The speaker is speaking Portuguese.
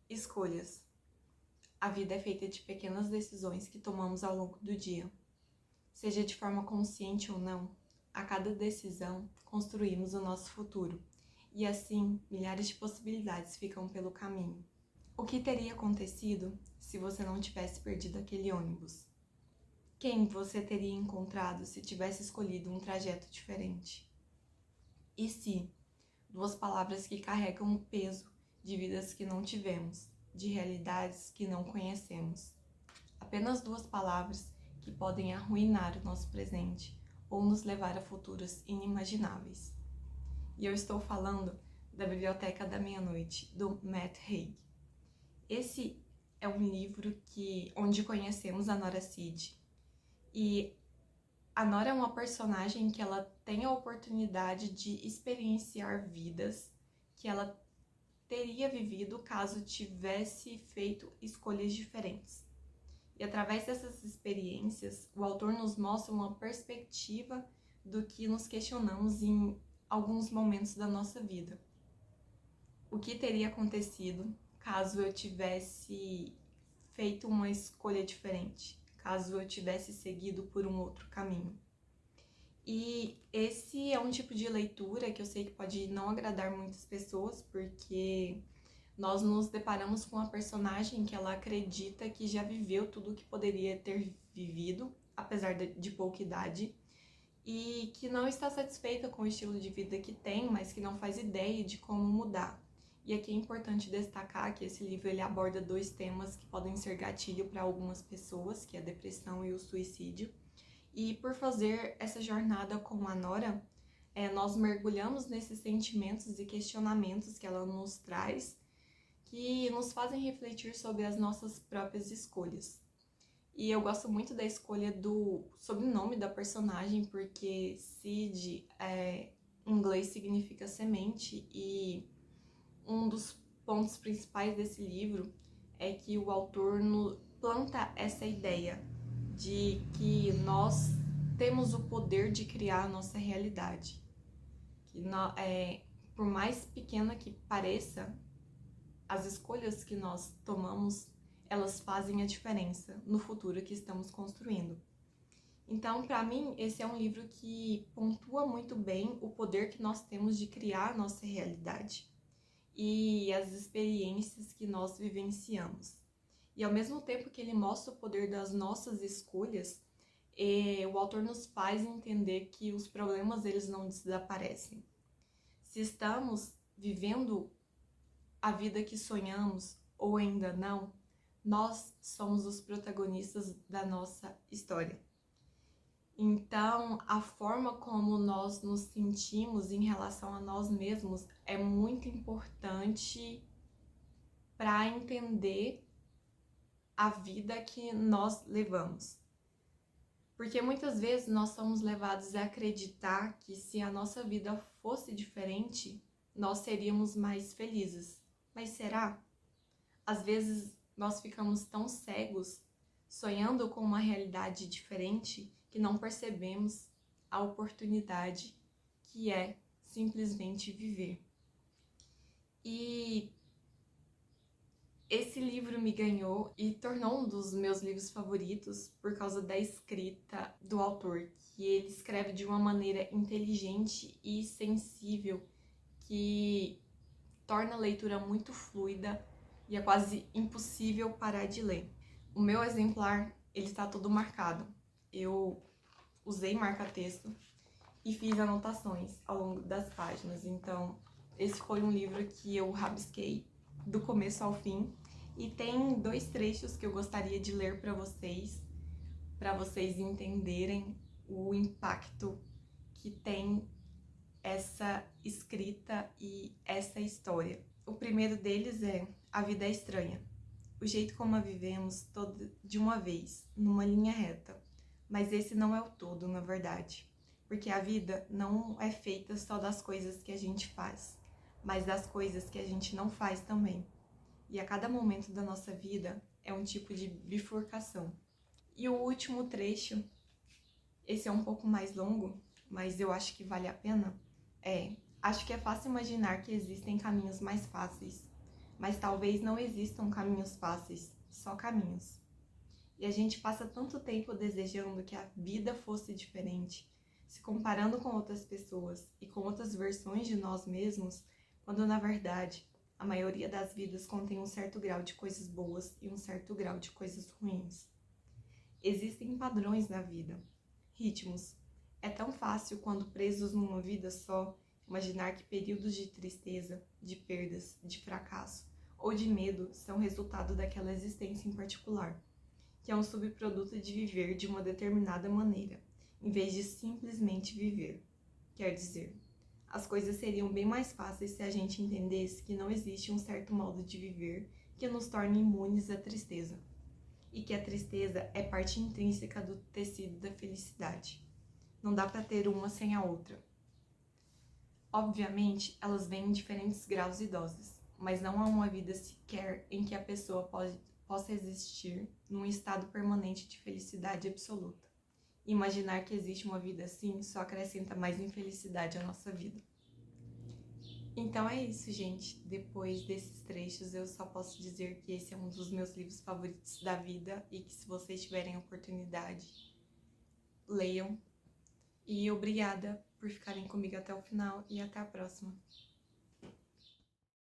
Escolhas. A vida é feita de pequenas decisões que tomamos ao longo do dia. Seja de forma consciente ou não, a cada decisão construímos o nosso futuro. E assim, milhares de possibilidades ficam pelo caminho. O que teria acontecido se você não tivesse perdido aquele ônibus? Quem você teria encontrado se tivesse escolhido um trajeto diferente? E se? Duas palavras que carregam o peso de vidas que não tivemos, de realidades que não conhecemos. Apenas duas palavras que podem arruinar o nosso presente ou nos levar a futuros inimagináveis. E eu estou falando da Biblioteca da Meia-Noite, do Matt Haig. Esse é um livro onde conhecemos a Nora Cid. E a Nora é uma personagem que ela tem a oportunidade de experienciar vidas que ela teria vivido caso tivesse feito escolhas diferentes. E através dessas experiências, o autor nos mostra uma perspectiva do que nos questionamos em alguns momentos da nossa vida. O que teria acontecido caso eu tivesse feito uma escolha diferente, caso eu tivesse seguido por um outro caminho? E esse é um tipo de leitura que eu sei que pode não agradar muitas pessoas, porque nós nos deparamos com uma personagem que ela acredita que já viveu tudo o que poderia ter vivido, apesar de pouca idade, e que não está satisfeita com o estilo de vida que tem, mas que não faz ideia de como mudar. E aqui é importante destacar que esse livro ele aborda dois temas que podem ser gatilho para algumas pessoas, que é a depressão e o suicídio. E por fazer essa jornada com a Nora, nós mergulhamos nesses sentimentos e questionamentos que ela nos traz, que nos fazem refletir sobre as nossas próprias escolhas. E eu gosto muito da escolha do sobrenome da personagem, porque Cid em inglês significa semente, e um dos pontos principais desse livro é que o autor planta essa ideia de que nós temos o poder de criar a nossa realidade. Que por mais pequena que pareça, as escolhas que nós tomamos, elas fazem a diferença no futuro que estamos construindo. Então, para mim, esse é um livro que pontua muito bem o poder que nós temos de criar a nossa realidade e as experiências que nós vivenciamos. E ao mesmo tempo que ele mostra o poder das nossas escolhas, o autor nos faz entender que os problemas eles não desaparecem. Se estamos vivendo a vida que sonhamos ou ainda não, nós somos os protagonistas da nossa história. Então, a forma como nós nos sentimos em relação a nós mesmos é muito importante para entender a vida que nós levamos. Porque muitas vezes nós somos levados a acreditar que se a nossa vida fosse diferente, nós seríamos mais felizes. Mas será? Às vezes nós ficamos tão cegos, sonhando com uma realidade diferente, que não percebemos a oportunidade que é simplesmente viver. E esse livro me ganhou e tornou um dos meus livros favoritos por causa da escrita do autor, que ele escreve de uma maneira inteligente e sensível, que torna a leitura muito fluida e é quase impossível parar de ler. O meu exemplar, ele está todo marcado. Eu usei marca-texto e fiz anotações ao longo das páginas. Então, esse foi um livro que eu rabisquei do começo ao fim. E tem dois trechos que eu gostaria de ler para vocês entenderem o impacto que tem essa escrita e essa história. O primeiro deles é: a vida é estranha. O jeito como a vivemos toda de uma vez, numa linha reta. Mas esse não é o todo, na verdade. Porque a vida não é feita só das coisas que a gente faz, mas das coisas que a gente não faz também. E a cada momento da nossa vida é um tipo de bifurcação. E o último trecho, esse é um pouco mais longo, mas eu acho que vale a pena, acho que é fácil imaginar que existem caminhos mais fáceis, mas talvez não existam caminhos fáceis, só caminhos. E a gente passa tanto tempo desejando que a vida fosse diferente, se comparando com outras pessoas e com outras versões de nós mesmos, quando na verdade a maioria das vidas contém um certo grau de coisas boas e um certo grau de coisas ruins. Existem padrões na vida, ritmos. É tão fácil, quando presos numa vida só, imaginar que períodos de tristeza, de perdas, de fracasso ou de medo são resultado daquela existência em particular, que é um subproduto de viver de uma determinada maneira, em vez de simplesmente viver. Quer dizer, as coisas seriam bem mais fáceis se a gente entendesse que não existe um certo modo de viver que nos torne imunes à tristeza, e que a tristeza é parte intrínseca do tecido da felicidade. Não dá para ter uma sem a outra. Obviamente, elas vêm em diferentes graus e doses, mas não há uma vida sequer em que a pessoa possa existir num estado permanente de felicidade absoluta. Imaginar que existe uma vida assim só acrescenta mais infelicidade à nossa vida. Então é isso, gente. Depois desses trechos, eu só posso dizer que esse é um dos meus livros favoritos da vida e que, se vocês tiverem oportunidade, leiam. E obrigada por ficarem comigo até o final e até a próxima.